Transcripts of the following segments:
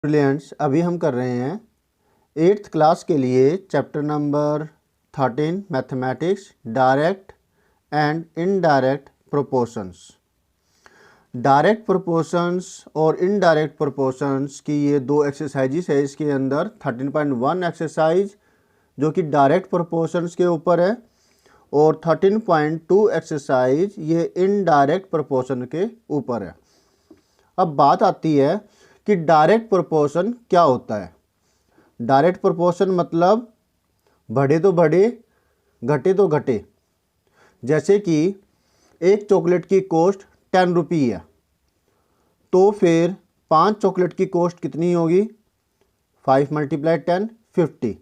Students, अभी हम कर रहे हैं 8th क्लास के लिए chapter number 13 mathematics, direct and indirect proportions. Direct proportions और इनडायरेक्ट प्रोपोर्शंस की ये दो एक्सरसाइजेस है। इसके अंदर 13.1 एक्सरसाइज जो कि डायरेक्ट प्रोपोर्शंस के ऊपर है और 13.2 एक्सरसाइज ये इनडायरेक्ट प्रोपोर्शन के ऊपर है। अब बात आती है कि डायरेक्ट प्रोपोर्शन क्या होता है। डायरेक्ट प्रोपोर्शन मतलब बढ़े तो बढ़े, घटे तो घटे। जैसे कि एक चॉकलेट की कॉस्ट 10 रुपये है, तो फिर 5 चॉकलेट की कॉस्ट कितनी होगी? 5 × 10 50।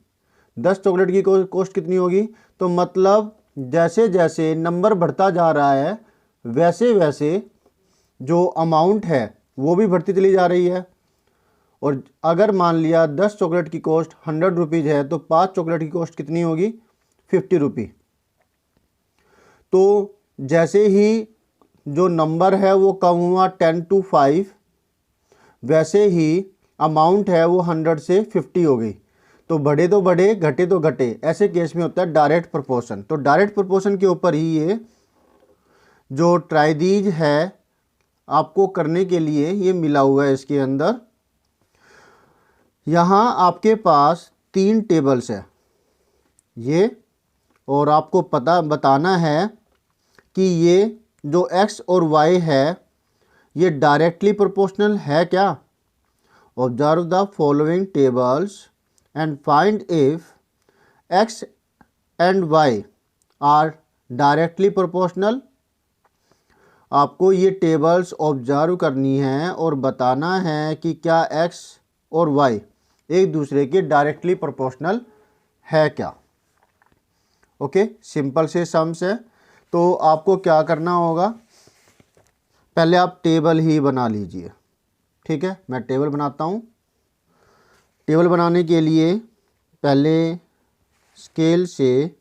10 चॉकलेट की कॉस्ट कितनी होगी? तो मतलब जैसे जैसे नंबर बढ़ता जा रहा है वैसे वैसे जो अमाउंट है वो भी बढ़ती चली जा रही है। और अगर मान लिया 10 चॉकलेट की कॉस्ट 100 रुपीज़ है तो 5 चॉकलेट की कॉस्ट कितनी होगी? 50 रुपये। तो जैसे ही जो नंबर है वो कम हुआ 10 to 5, वैसे ही अमाउंट है वो 100 से 50 हो गई। तो बढ़े तो बढ़े, घटे तो घटे। ऐसे केस में होता है डायरेक्ट प्रोपोर्शन। तो डायरेक्ट प्रोपोर्शन के ऊपर ही ये जो ट्राइदीज है आपको करने के लिए ये मिला हुआ है। इसके अंदर यहाँ आपके पास 3 टेबल्स है ये, और आपको बताना है कि ये जो x और y है ये डायरेक्टली प्रोपोर्शनल है क्या। Observe the following tables and find if x and y are directly proportional. आपको ये टेबल्स ऑब्जर्व करनी है और बताना है कि क्या x और y एक दूसरे के डायरेक्टली प्रोपोर्शनल है क्या। ओके, सिंपल से सम्स है। तो आपको क्या करना होगा, पहले आप टेबल ही बना लीजिए। ठीक है, मैं टेबल बनाता हूँ। टेबल बनाने के लिए पहले स्केल से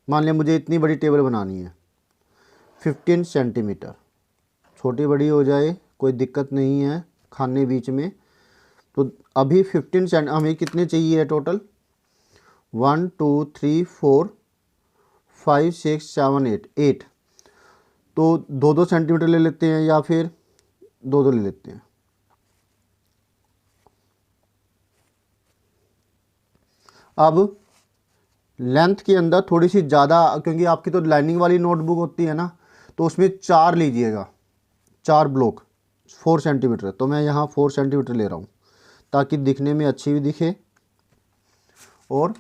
मान लिया मुझे इतनी बड़ी टेबल बनानी है, 15 सेंटीमीटर। छोटी बड़ी हो जाए कोई दिक्कत नहीं है खाने बीच में। तो अभी 15 सेंट हमें कितने चाहिए टोटल? 1 2 3 4 5 6 7 8। तो 2-2 सेंटीमीटर ले लेते हैं या फिर 2-2 ले लेते हैं। अब लेंथ के अंदर थोड़ी सी ज़्यादा, क्योंकि आपकी तो लाइनिंग वाली नोटबुक होती है ना, तो उसमें 4 लीजिएगा, 4 ब्लॉक 4 सेंटीमीटर। तो मैं यहाँ 4 सेंटीमीटर ले रहा हूँ ताकि दिखने में अच्छी भी दिखे और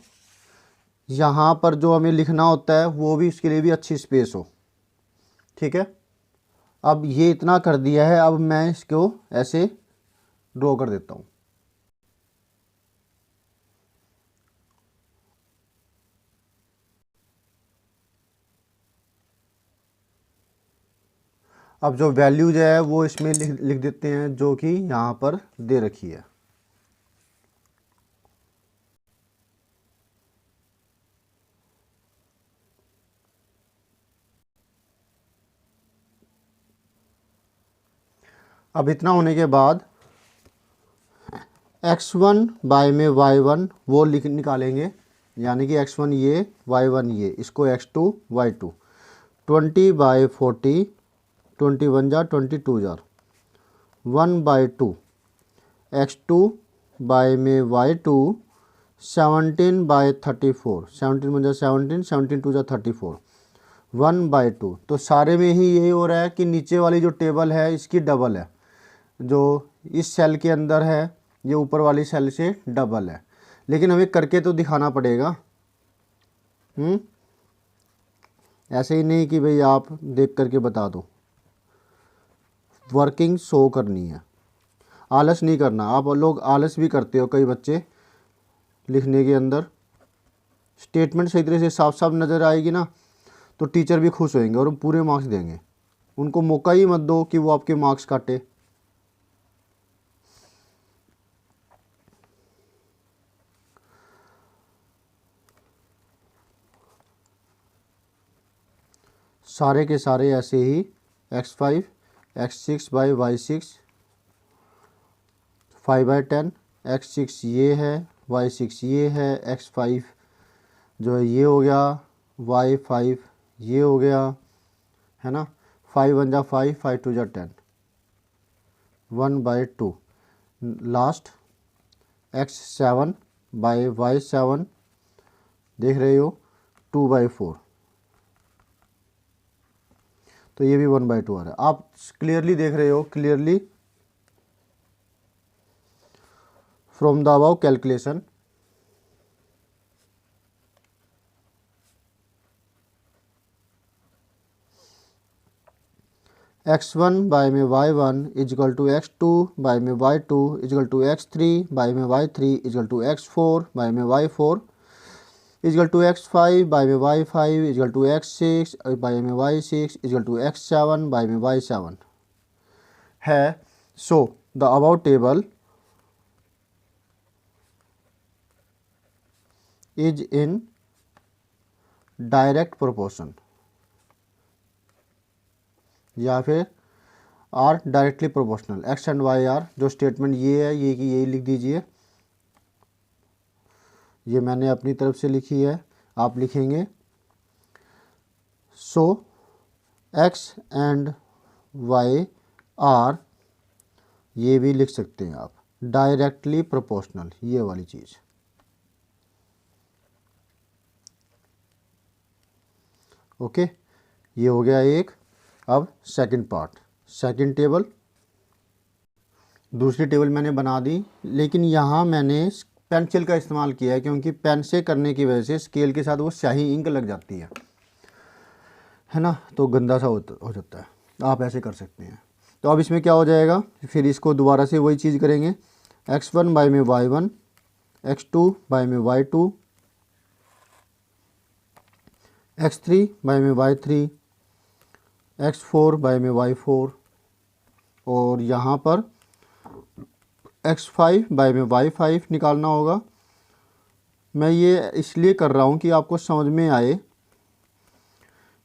यहाँ पर जो हमें लिखना होता है वो भी, उसके लिए भी अच्छी स्पेस हो। ठीक है, अब ये इतना कर दिया है। अब मैं इसको ऐसे ड्रॉ कर देता हूँ। अब जो वैल्यूज है वो इसमें लिख देते हैं जो कि यहाँ पर दे रखी है। अब इतना होने के बाद x1 बाय में y1 वो निकालेंगे, यानी कि x1 ये, y1 ये, इसको x2 y2। 20/40, 21 जा 22 जार, 1/2 x2 बाय में y2, 17/34, 17 जा 17, 17 2 जा 34, 1/2। तो सारे में ही यही हो रहा है कि नीचे वाली जो टेबल है इसकी डबल है। जो इस सेल के अंदर है ये ऊपर वाली सेल से डबल है। लेकिन हमें करके तो दिखाना पड़ेगा। ऐसे ही नहीं कि भाई आप देख करके बता दो, वर्किंग शो करनी है। आलस नहीं करना। आप लोग आलस भी करते हो, कई बच्चे लिखने के अंदर। स्टेटमेंट सही तरह से साफ साफ नज़र आएगी ना तो टीचर भी खुश होंगे और पूरे मार्क्स देंगे। उनको मौका ही मत दो कि वो आपके मार्क्स काटे। सारे के सारे ऐसे ही x5 x6 by y6 5/10, x6 ये है, y6 ये है, x5 जो है ये हो गया, y5 ये हो गया, है ना। 5 1 जा 5, 5 2 जा 10, 1/2 लास्ट x7 बाई y7 देख रहे हो 2/4, तो ये भी 1/2 आ रहा है। आप क्लियरली देख रहे हो, clearly from the above calculation x1 by में y1 is equal to x2 by में y2 is equal to x3 bye में y3 is equal to x4 by में y4 is equal to x5 bye में y5 is equal to x6 bye में y6 is equal to x7 bye में y7 है। So the about table is in direct proportion या फिर are directly proportional. X and Y are, जो statement ये है ये कि यही लिख दीजिए, ये मैंने अपनी तरफ से लिखी है, आप लिखेंगे सो एक्स एंड वाई आर, ये भी लिख सकते हैं आप डायरेक्टली प्रोपोर्शनल, ये वाली चीज़। ओके, ये हो गया एक। अब सेकंड पार्ट, सेकंड टेबल, दूसरी टेबल मैंने बना दी, लेकिन यहाँ मैंने पेंसिल का इस्तेमाल किया है क्योंकि पेन से करने की वजह से स्केल के साथ वो स्याही इंक लग जाती है ना, तो गंदा सा हो जाता है। आप ऐसे कर सकते हैं। तो अब इसमें क्या हो जाएगा, फिर इसको दोबारा से वही चीज़ करेंगे, x1 बाय में y1, x2 बाय में y2, x3 बाय में y3, x4 बाय में y4, और यहाँ पर x5 बाय में y5 निकालना होगा। मैं ये इसलिए कर रहा हूँ कि आपको समझ में आए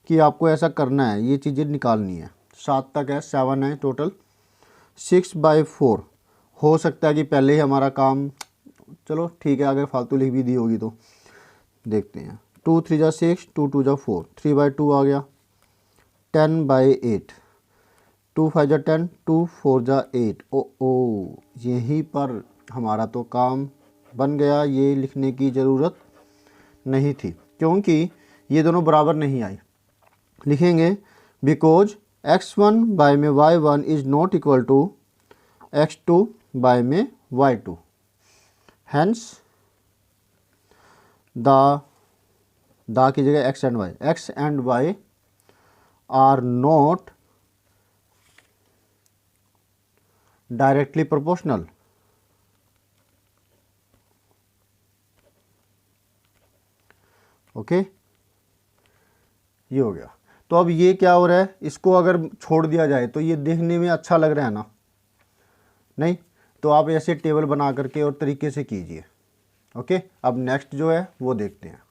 कि आपको ऐसा करना है, ये चीज़ें निकालनी है। 7 तक है, 7 है टोटल। 6/4 हो सकता है कि पहले ही हमारा काम, चलो ठीक है, अगर फालतू लिख भी दी होगी तो देखते हैं। 2 3 जा 6, 2 2 जा 4, 3/2 आ गया। 10/8, 2 5 जा 10, 2 4 जा 8। ओ यहीं पर हमारा तो काम बन गया, ये लिखने की ज़रूरत नहीं थी क्योंकि ये दोनों बराबर नहीं आई। लिखेंगे बिकॉज x1 बाय में y1 is not equal to x2 by में y2, हैंस द की जगह x and y are not directly proportional. Okay, ये हो गया। तो अब ये क्या हो रहा है, इसको अगर छोड़ दिया जाए तो ये देखने में अच्छा लग रहा है ना, नहीं? तो आप ऐसे टेबल बना करके और तरीके से कीजिए। ओके, अब नेक्स्ट जो है वो देखते हैं।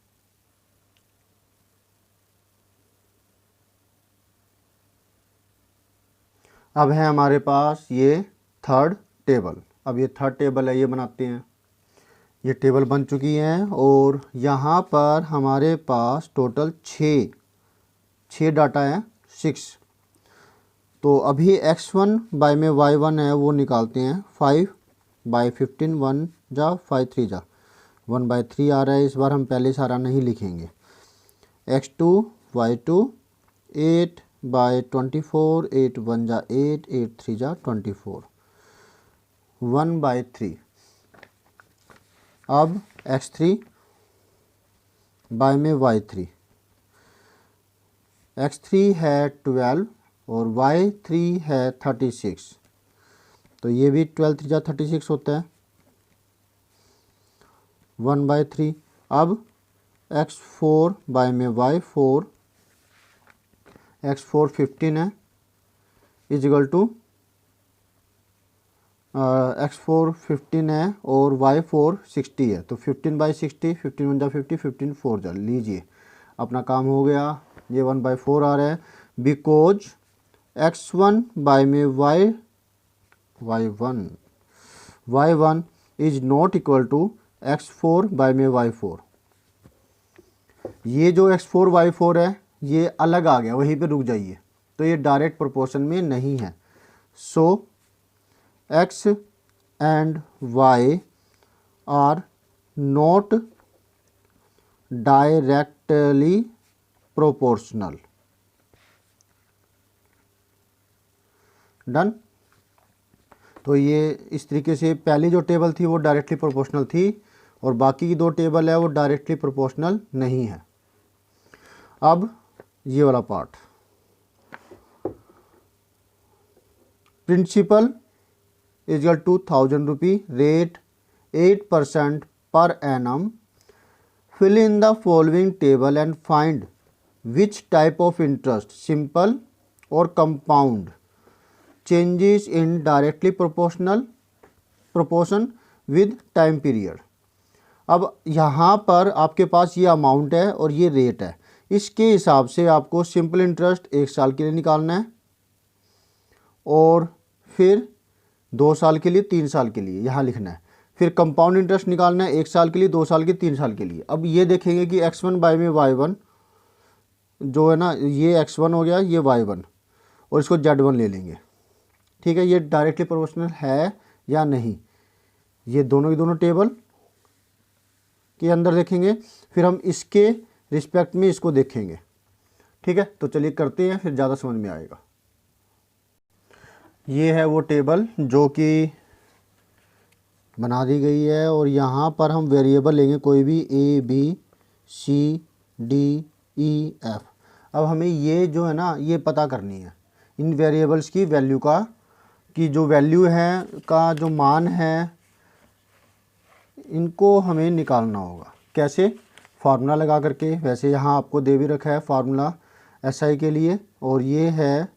अब है हमारे पास ये थर्ड टेबल। अब ये थर्ड टेबल है, ये बनाते हैं। ये टेबल बन चुकी है और यहाँ पर हमारे पास टोटल 6 डाटा है, 6। तो अभी x1 बाय में y1 है वो निकालते हैं। 5/15, 1 जा 5 3 जा 1/3 आ रहा है। इस बार हम पहले सारा नहीं लिखेंगे। x2 y2 8/24, 8 1 जा 8, 8 3 जा 24, 1/3। अब x3 बाय में y3, x3 है 12 और y3 है 36, तो ये भी 12 3 जा 36 होता है, 1/3। अब x4 बाय में y4, x4 15 है इजिकल टू x4 15 है और y4 60 है, तो 15/60, 15 1 जा 50, 15 4 जा, लीजिए अपना काम हो गया। ये 1/4 आ रहा है बिकॉज x1 बाय में y1 y1 is not equal to x4 by में y4। ये जो x4 y4 है ये अलग आ गया, वहीं पे रुक जाइए, तो ये डायरेक्ट प्रोपोर्शन में नहीं है। So x and y are not directly proportional. Done. तो ये इस तरीके से पहली जो टेबल थी वो डायरेक्टली प्रोपोर्शनल थी और बाकी की दो टेबल है वो डायरेक्टली प्रोपोर्शनल नहीं है। अब ये वाला part, principal equal to 1000 rupee, rate 8% per annum, fill in the following table and find which type of interest, simple और compound, changes in directly proportional proportion with time period. अब यहाँ पर आपके पास ये अमाउंट है और ये रेट है, इसके हिसाब से आपको सिंपल इंटरेस्ट 1 साल के लिए निकालना है और फिर 2 साल के लिए, 3 साल के लिए यहाँ लिखना है। फिर कंपाउंड इंटरेस्ट निकालना है 1 साल के लिए, 2 साल के, 3 साल के लिए। अब ये देखेंगे कि x1 बाय में y1 जो है ना, ये x1 हो गया, ये y1 और इसको z1 ले लेंगे। ठीक है, ये डायरेक्टली प्रोपोर्शनल है या नहीं, ये दोनों की दोनों टेबल के अंदर देखेंगे, फिर हम इसके रिस्पेक्ट में इसको देखेंगे। ठीक है, तो चलिए करते हैं, फिर ज़्यादा समझ में आएगा। ये है वो टेबल जो कि बना दी गई है और यहाँ पर हम वेरिएबल लेंगे कोई भी A B C D E F। अब हमें ये जो है ना ये पता करनी है इन वेरिएबल्स की वैल्यू का, कि जो वैल्यू है का जो मान है इनको हमें निकालना होगा। कैसे? फार्मूला लगा करके। वैसे यहाँ आपको दे भी रखा है फार्मूला SI के लिए, और ये है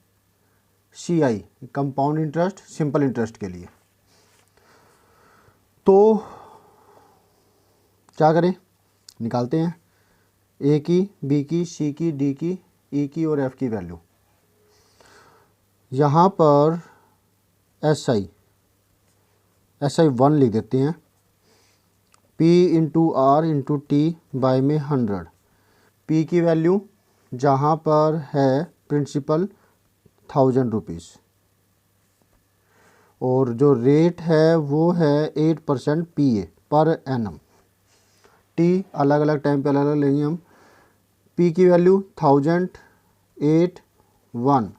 CI compound interest, simple interest के लिए। तो क्या करें, निकालते हैं A की, B की, C की, D की, E की और F की वैल्यू। यहाँ पर SI 1 लिख देते हैं, P into R into T by में 100। P की वैल्यू जहाँ पर है प्रिंसिपल 1000 रुपीज़ और जो रेट है वो है 8% PA पर एनम। T अलग अलग टाइम पे अलग अलग लेंगे हम। P की वैल्यू 1000, 8, 1,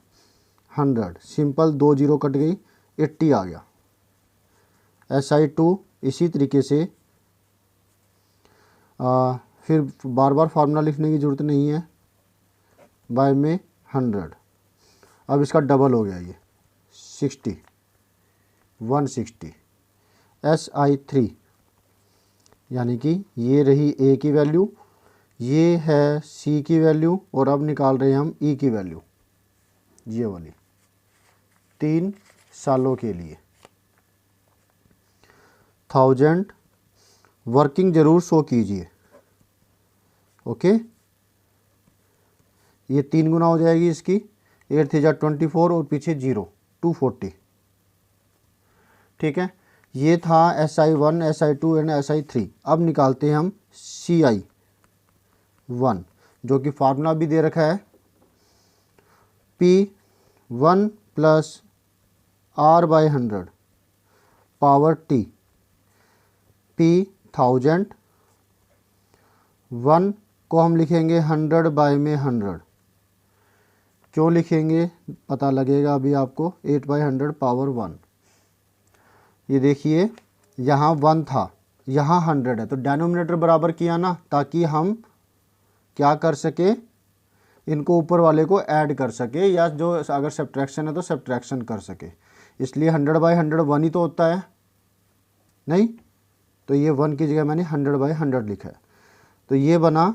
100, सिंपल 2 0 कट गई, 80 आ गया। SI2 इसी तरीके से फिर बार बार फार्मूला लिखने की ज़रूरत नहीं है, बाय में 100। अब इसका डबल हो गया, ये 60, 160। SI3 यानी कि ये रही A की वैल्यू, ये है C की वैल्यू और अब निकाल रहे हैं हम E की वैल्यू, ये वाली 3 सालों के लिए। 1000 वर्किंग ज़रूर शो कीजिए। ओके, ये 3 गुना हो जाएगी इसकी, 8 3 24 और पीछे 0, 240। ठीक है, ये था SI1, SI2 एंड SI3। अब निकालते हैं हम CI1 जो कि फार्मूला भी दे रखा है, P1 plus R by 100 power T। P 1000, 1 को हम लिखेंगे 100 बाय में 100। क्यों लिखेंगे पता लगेगा अभी आपको, 8 बाय 100 पावर 1। ये देखिए यहाँ 1 था, यहाँ 100 है, तो डेनोमिनेटर बराबर किया ना, ताकि हम क्या कर सके, इनको ऊपर वाले को ऐड कर सके, या जो अगर सब्ट्रैक्शन है तो सब्ट्रैक्शन कर सके। इसलिए 100 बाय 100 1 ही तो होता है नहीं, तो ये 1 की जगह मैंने 100 बाय 100 लिखा है। तो ये बना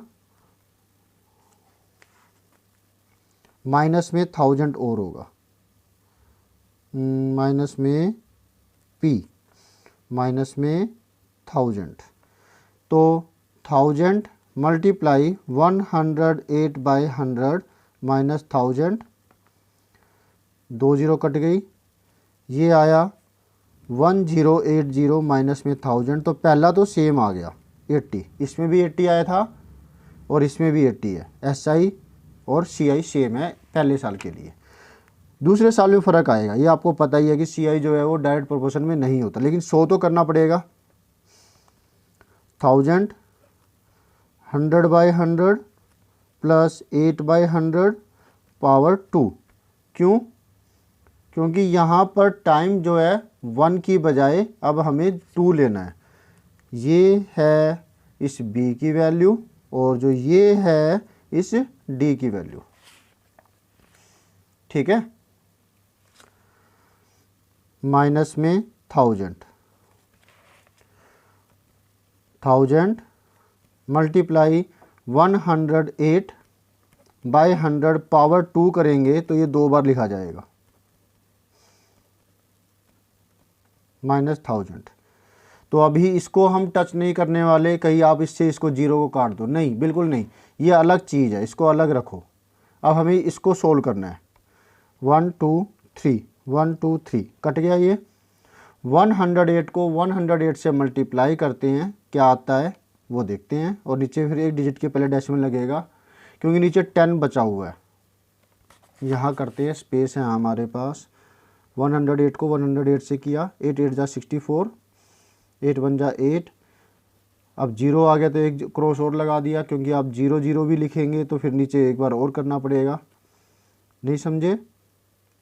माइनस में 1000 और होगा, माइनस में P माइनस में 1000, तो 1000 मल्टीप्लाई 108 बाय 100 माइनस 1000, 2 0 कट गई, ये आया 1080 माइनस में 1000, तो पहला तो सेम आ गया 80, इसमें भी 80 आया था और इसमें भी 80 है। SI और CI सेम है पहले साल के लिए। दूसरे साल में फ़र्क आएगा, ये आपको पता ही है कि CI जो है वो डायरेक्ट प्रोपोर्शन में नहीं होता, लेकिन 100 तो करना पड़ेगा। 1000 100/100 प्लस 8/100 पावर 2। क्यों? क्योंकि यहाँ पर टाइम जो है 1 की बजाय अब हमें 2 लेना है। ये है इस B की वैल्यू और जो ये है इस D की वैल्यू। ठीक है, माइनस में 1000 मल्टीप्लाई 108/100 पावर 2 करेंगे तो ये 2 बार लिखा जाएगा, -1000। तो अभी इसको हम टच नहीं करने वाले, कहीं आप इससे इसको 0 को काट दो, नहीं, बिल्कुल नहीं, ये अलग चीज़ है, इसको अलग रखो। अब हमें इसको सोल्व करना है। 1 2 3 1 2 3 कट गया ये। 108 को 108 से मल्टीप्लाई करते हैं, क्या आता है वो देखते हैं। और नीचे फिर एक डिजिट के पहले डेसिमल लगेगा क्योंकि नीचे 10 बचा हुआ है। यहाँ करते हैं, स्पेस है हमारे पास। 108 को 108 से किया, 8 8 जा 64, 8 1 जा 8। अब 0 आ गया तो एक क्रॉस और लगा दिया, क्योंकि आप 0 0 भी लिखेंगे तो फिर नीचे एक बार और करना पड़ेगा। नहीं समझे?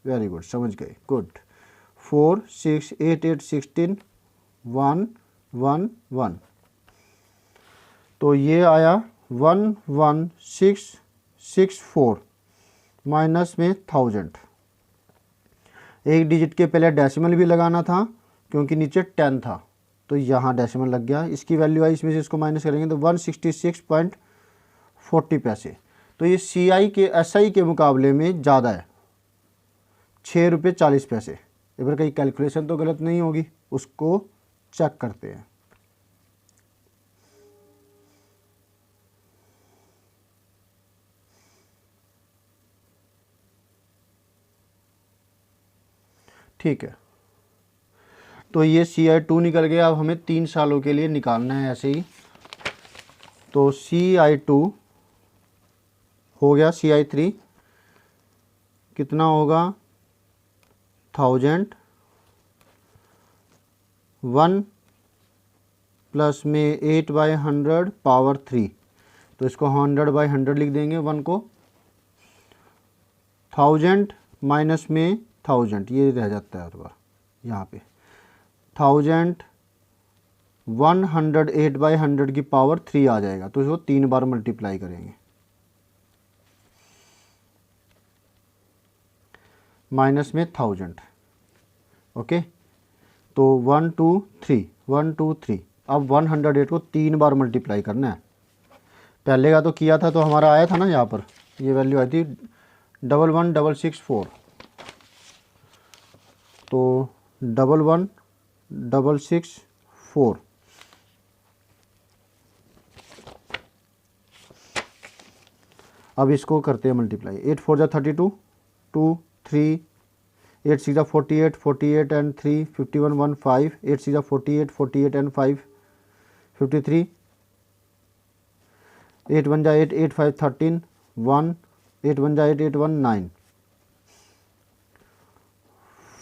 वेरी गुड, समझ गए, गुड। 4 6 8 8 16 1 1 1, तो ये आया 11664 माइनस में 1000। एक डिजिट के पहले डेसिमल भी लगाना था क्योंकि नीचे 10 था, तो यहाँ डेसिमल लग गया। इसकी वैल्यू आई, इसमें से इसको माइनस करेंगे तो 166.40 पैसे। तो ये CI के SI के मुकाबले में ज़्यादा है, 6 रुपये 40 पैसे। एक बार कहीं कैलकुलेशन तो गलत नहीं होगी, उसको चेक करते हैं। ठीक है, तो ये CI2 निकल गया। अब हमें 3 सालों के लिए निकालना है ऐसे ही। तो CI2 हो गया, CI3 कितना होगा 1000, 1 प्लस में 8/100 पावर 3, तो इसको 100/100 लिख देंगे 1 को। 1000 माइनस में 1000 ये रह जाता है हर बार यहाँ पे। 1000 108/100 की पावर 3 आ जाएगा, तो इसको 3 बार मल्टीप्लाई करेंगे। माइनस में 1000, ओके। तो 1 2 3 1 2 3। अब 108 को 3 बार मल्टीप्लाई करना है। पहले का तो किया था तो हमारा आया था ना, यहाँ पर ये वैल्यू आई थी 11664, तो 11664। अब इसको करते हैं मल्टीप्लाई। 8 4 जा 32, 2 3, 8 6 जा 48, 48 एंड 3 51 1 5, 8 6 जा 48, 48 एंड 5 53, 8 1 जा 8, 8 5 13 1, 8 1 जा 8, 8 1 9,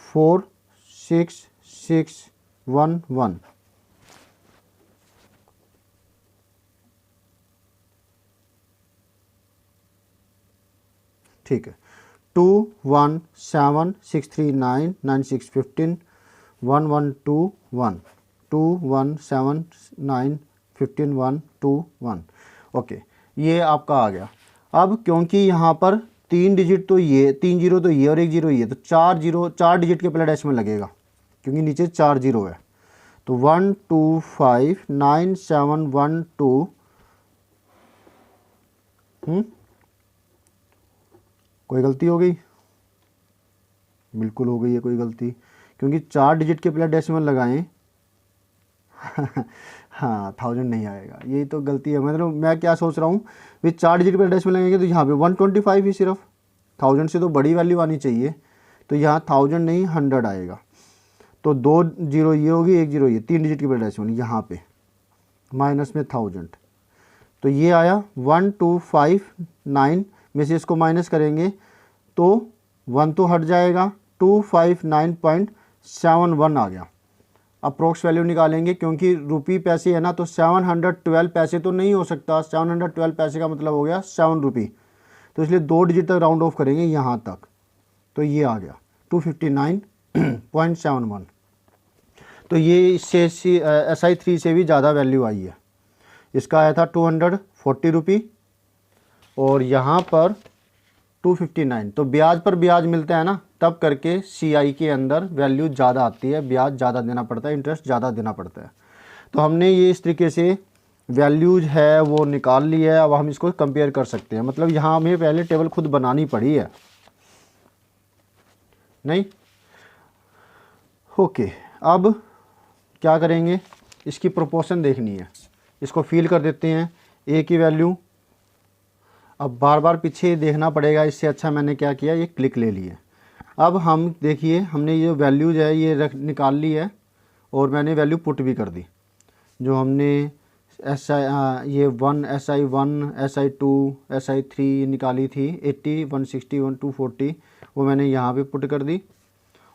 4 6 6 1 1। ठीक है, 2 1 7 6 3 9 9 6 15 1 1 2 1, 2 1 7 9 15 1 2 1। ओके, ये आपका आ गया। अब क्योंकि यहाँ पर 3 डिजिट तो ये, 3 जीरो तो ये और 1 जीरो ये, तो 4 डिजिट के पहले डेसिमल लगेगा क्योंकि नीचे 4 जीरो है। तो 1 2 5 9 7 1 2। कोई गलती हो गई? बिल्कुल हो गई है कोई गलती, क्योंकि 4 डिजिट के पहले डेसिमल लगाएं। हाँ, 1000 नहीं आएगा, यही तो गलती है। मतलब मैं क्या सोच रहा हूँ, वे 4 डिजिट पर डेसिमल लगेंगे तो यहाँ पे 125 ही सिर्फ, 1000 से तो बड़ी वैल्यू आनी चाहिए, तो यहाँ 1000 नहीं 100 आएगा। तो 2 जीरो ये होगी, 1 जीरो ये, 3 डिजिट की बड़ी डेसिमल यहाँ पे माइनस में 1000। तो ये आया 1259 में से इसको माइनस करेंगे तो 1 तो हट जाएगा, 259.71 आ गया। अप्रोक्स वैल्यू निकालेंगे क्योंकि रुपी पैसे है ना, तो 712 पैसे तो नहीं हो सकता, 712 पैसे का मतलब हो गया 7 रुपी, तो इसलिए 2 डिजिट तक राउंड ऑफ करेंगे यहाँ तक, तो ये आ गया 259.71। तो ये इससे SI3 से भी ज़्यादा वैल्यू आई है। इसका आया था 240 रुपी और यहाँ पर 259। तो ब्याज पर ब्याज मिलता है ना, तब करके CI के अंदर वैल्यू ज़्यादा आती है, ब्याज ज़्यादा देना पड़ता है, इंटरेस्ट ज़्यादा देना पड़ता है। तो हमने ये इस तरीके से वैल्यूज है वो निकाल ली है। अब हम इसको कंपेयर कर सकते हैं, मतलब यहाँ हमें पहले टेबल खुद बनानी पड़ी है नहीं। ओके, अब क्या करेंगे, इसकी प्रोपोर्शन देखनी है, इसको फिल कर देते हैं A की वैल्यू। अब बार बार पीछे देखना पड़ेगा, इससे अच्छा मैंने क्या किया, ये क्लिक ले लिए। अब हम देखिए हमने ये वैल्यूज है ये निकाल ली है और मैंने वैल्यू पुट भी कर दी। जो हमने ये 1 SI1 SI2 SI3 निकाली थी 80 160 240, वो मैंने यहाँ पे पुट कर दी।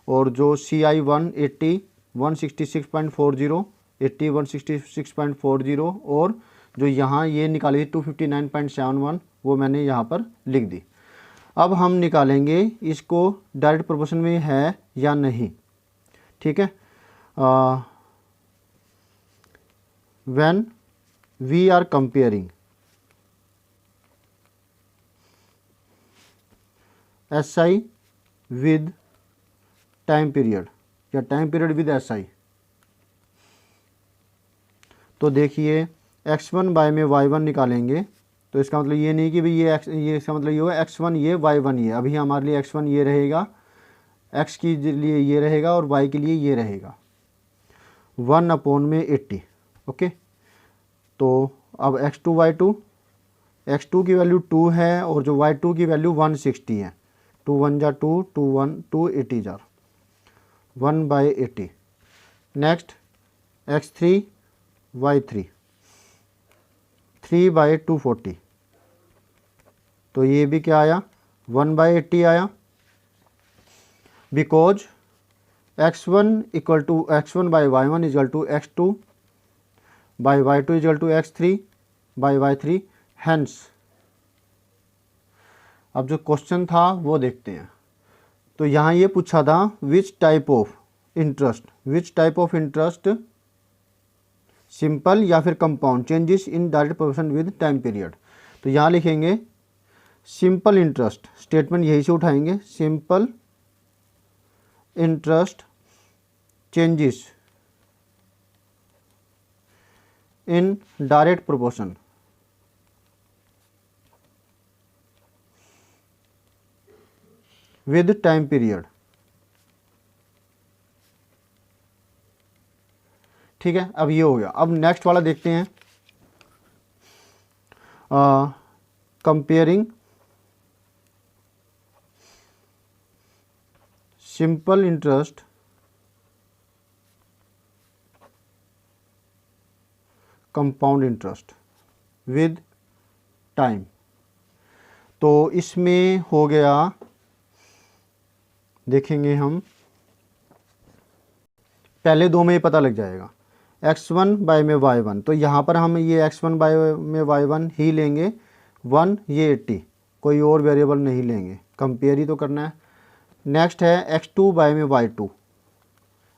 और जो CI1 80 166.40 80 166.40 और जो यहाँ ये निकाली थी 259.71 वो मैंने यहाँ पर लिख दी। अब हम निकालेंगे इसको डायरेक्ट प्रोपोर्शन में है या नहीं, ठीक है। When we are comparing SI with time period या टाइम पीरियड विद SI, तो देखिए x1 बाय में y1 निकालेंगे, तो इसका मतलब ये नहीं कि भाई ये इसका मतलब ये होगा x1 ये y1 ये, अभी हमारे लिए x1 ये रहेगा, x के लिए ये रहेगा और y के लिए ये रहेगा 1/80। ओके, तो अब x2 की वैल्यू 2 है और जो y2 की वैल्यू 160 है, 2 1 जा 2 2 1 280 जार 1/80। नेक्स्ट x3 y3 3/240, तो ये भी क्या आया 1/80 आया, because x1 equal to x1 by y1 equal to x2 by y2 equal to x3 by y3। Hence अब जो क्वेश्चन था वो देखते हैं। तो यहाँ ये पूछा था विच टाइप ऑफ इंटरेस्ट सिंपल या फिर compound changes in direct proportion with time period. तो यहाँ लिखेंगे सिंपल इंटरेस्ट, स्टेटमेंट यही से उठाएंगे, simple interest changes in direct proportion with time period. ठीक है, अब ये हो गया। अब नेक्स्ट वाला देखते हैं, comparing simple interest compound interest with time. तो इसमें हो गया, देखेंगे हम पहले दो में पता लग जाएगा, x1 बाय में y1, तो यहाँ पर हम ये x1 बाय में y1 ही लेंगे, 1 ये 80, कोई और वेरिएबल नहीं लेंगे, कंपेयर ही तो करना है। नेक्स्ट है x2 बाय में y2,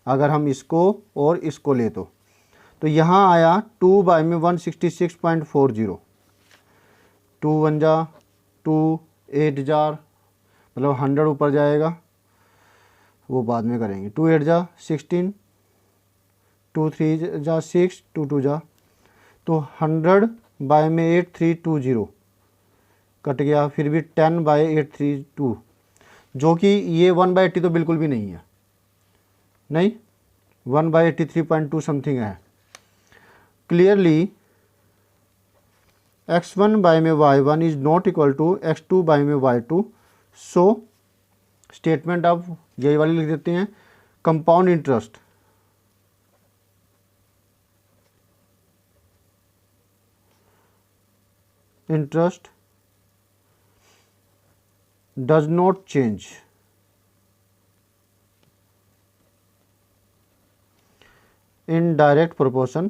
अगर हम इसको और इसको ले तो यहाँ आया 2 बाय में 166.40, 2 1 जा 2 8 जार, मतलब 100 ऊपर जाएगा, वो बाद में करेंगे। 2 8 जा 16, 2 3 जा 6, 2 2 जा, तो 100 बाय में 8320 कट गया, फिर भी 10 बाय 832, जो कि ये 1/80 तो बिल्कुल भी नहीं है, नहीं 1/83.2 समथिंग है। क्लियरली x1 बाय में y1 is not equal to x2 by में y2, सो स्टेटमेंट अब यही वाली लिख देते हैं, compound interest interest does not change in direct proportion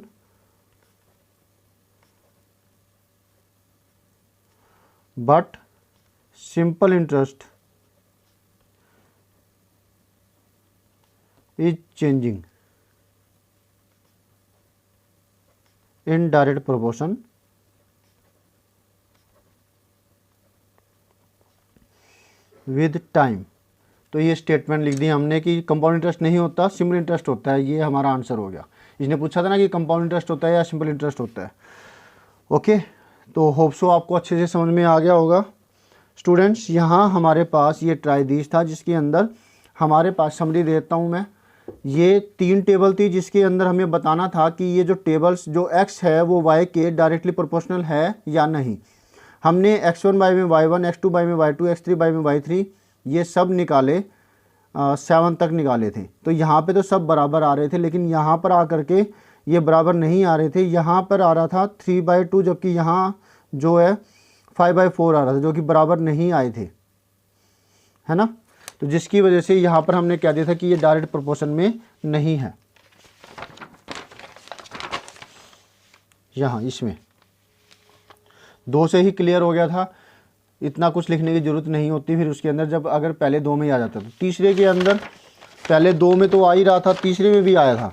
but simple interest is changing in direct proportion with time। तो ये स्टेटमेंट लिख दी हमने कि कंपाउंड इंटरेस्ट नहीं होता, सिंपल इंटरेस्ट होता है। ये हमारा आंसर हो गया। इसने पूछा था ना कि कंपाउंड इंटरेस्ट होता है या सिंपल इंटरेस्ट होता है। ओके, तो होप सो आपको अच्छे से समझ में आ गया होगा। स्टूडेंट्स, यहाँ हमारे पास ये ट्राइदीज था जिसके अंदर हमारे पास समरी देता हूँ मैं। ये 3 टेबल थी जिसके अंदर हमें बताना था कि ये जो टेबल्स जो x है वो y के डायरेक्टली प्रोपोर्शनल है या नहीं। हमने x1 बाई में y1, x2 बाई में y2, x3 बाई में y3 ये सब निकाले, 7 तक निकाले थे। तो यहाँ पे तो सब बराबर आ रहे थे, लेकिन यहाँ पर आकर के ये बराबर नहीं आ रहे थे। यहाँ पर आ रहा था 3/2, जबकि यहाँ जो है 5/4 आ रहा था, जो कि बराबर नहीं आए थे, है ना। तो जिसकी वजह से यहाँ पर हमने कह दिया था कि ये डायरेक्ट प्रोपोर्शन में नहीं है। यहाँ इसमें 2 से ही क्लियर हो गया था, इतना कुछ लिखने की ज़रूरत नहीं होती फिर उसके अंदर, जब अगर पहले 2 में आ जाता तो। तीसरे के अंदर पहले 2 में तो आ ही रहा था, तीसरे में भी आया था।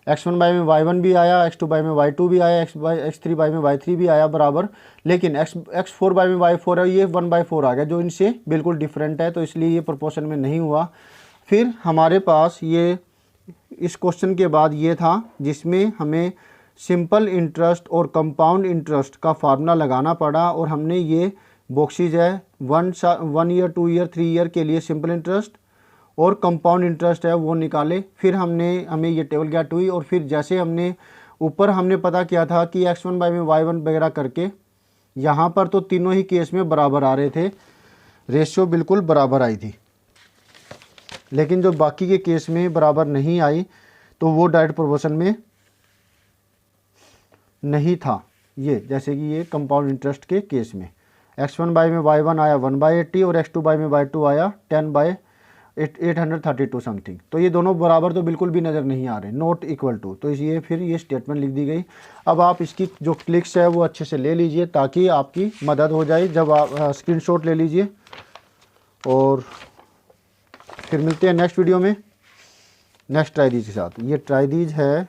x1 बाई में y1 भी आया, x2 बाई में y2 भी आया, x3 बाई में y3 भी आया बराबर। लेकिन x4 बाई में y4 है, ये 1/4 आ गया, जो इनसे बिल्कुल डिफरेंट है, तो इसलिए ये प्रोपोर्शन में नहीं हुआ। फिर हमारे पास ये इस क्वेश्चन के बाद ये था जिसमें हमें सिंपल इंटरेस्ट और कंपाउंड इंटरेस्ट का फार्मूला लगाना पड़ा, और हमने ये बॉक्सेज है 1 ईयर, 2 ईयर, 3 ईयर के लिए सिंपल इंटरेस्ट और कंपाउंड इंटरेस्ट है वो निकाले। फिर हमें ये टेबल गेट हुई, और फिर जैसे हमने ऊपर हमने पता किया था कि x1 बाई में y1 वगैरह करके, यहाँ पर तो तीनों ही केस में बराबर आ रहे थे, रेशियो बिल्कुल बराबर आई थी। लेकिन जो बाकी के केस में बराबर नहीं आई तो वो डायरेक्ट प्रोपोर्शन में नहीं था। ये जैसे कि ये कंपाउंड इंटरेस्ट के केस में x1 बाई में y1 आया 1/80 और x2 बाई में y2 आया 10/832 समथिंग। तो ये दोनों बराबर तो बिल्कुल भी नज़र नहीं आ रहे, नॉट इक्वल टू। तो इसलिए फिर ये स्टेटमेंट लिख दी गई। अब आप इसकी जो क्लिक्स है वो अच्छे से ले लीजिए ताकि आपकी मदद हो जाए। जब आप स्क्रीनशॉट ले लीजिए, और फिर मिलते हैं नेक्स्ट वीडियो में नेक्स्ट ट्राइदीज के साथ। ये ट्राइदीज है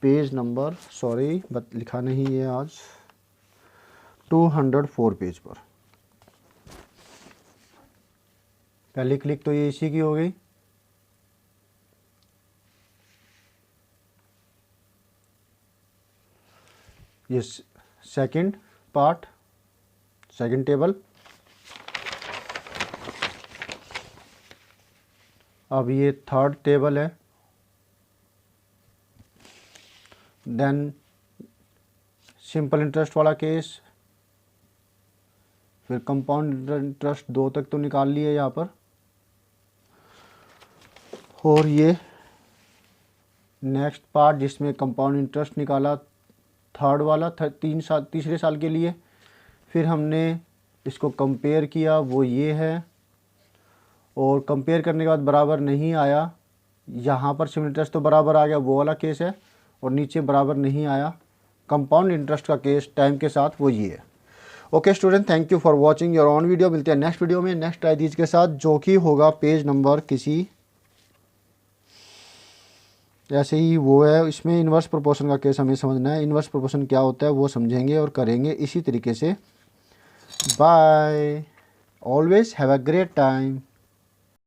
पेज नंबर, सॉरी लिखा नहीं है आज, 204 पेज पर। पहली क्लिक तो ये इसी की हो गई। ये सेकंड पार्ट, सेकंड टेबल। अब ये थर्ड टेबल है। देन सिंपल इंटरेस्ट वाला केस, फिर कंपाउंड इंटरेस्ट 2 तक तो निकाल लिए यहाँ पर, और ये नेक्स्ट पार्ट जिसमें कंपाउंड इंटरेस्ट निकाला थर्ड वाला तीसरे साल के लिए। फिर हमने इसको कंपेयर किया, वो ये है, और कंपेयर करने के बाद बराबर नहीं आया। यहाँ पर सिंपल इंटरेस्ट तो बराबर आ गया, वो वाला केस है, और नीचे बराबर नहीं आया कंपाउंड इंटरेस्ट का केस टाइम के साथ, वो ये है। Okay student, thank you for watching your on video. मिलते हैं नेक्स्ट वीडियो में नेक्स्ट ट्राइदीज के साथ, जो कि होगा पेज नंबर किसी ऐसे ही वो है। इसमें इन्वर्स प्रोपोर्शन का केस हमें समझना है, इन्वर्स प्रोपोर्शन क्या होता है वो समझेंगे और करेंगे इसी तरीके से। Bye, always have a great time.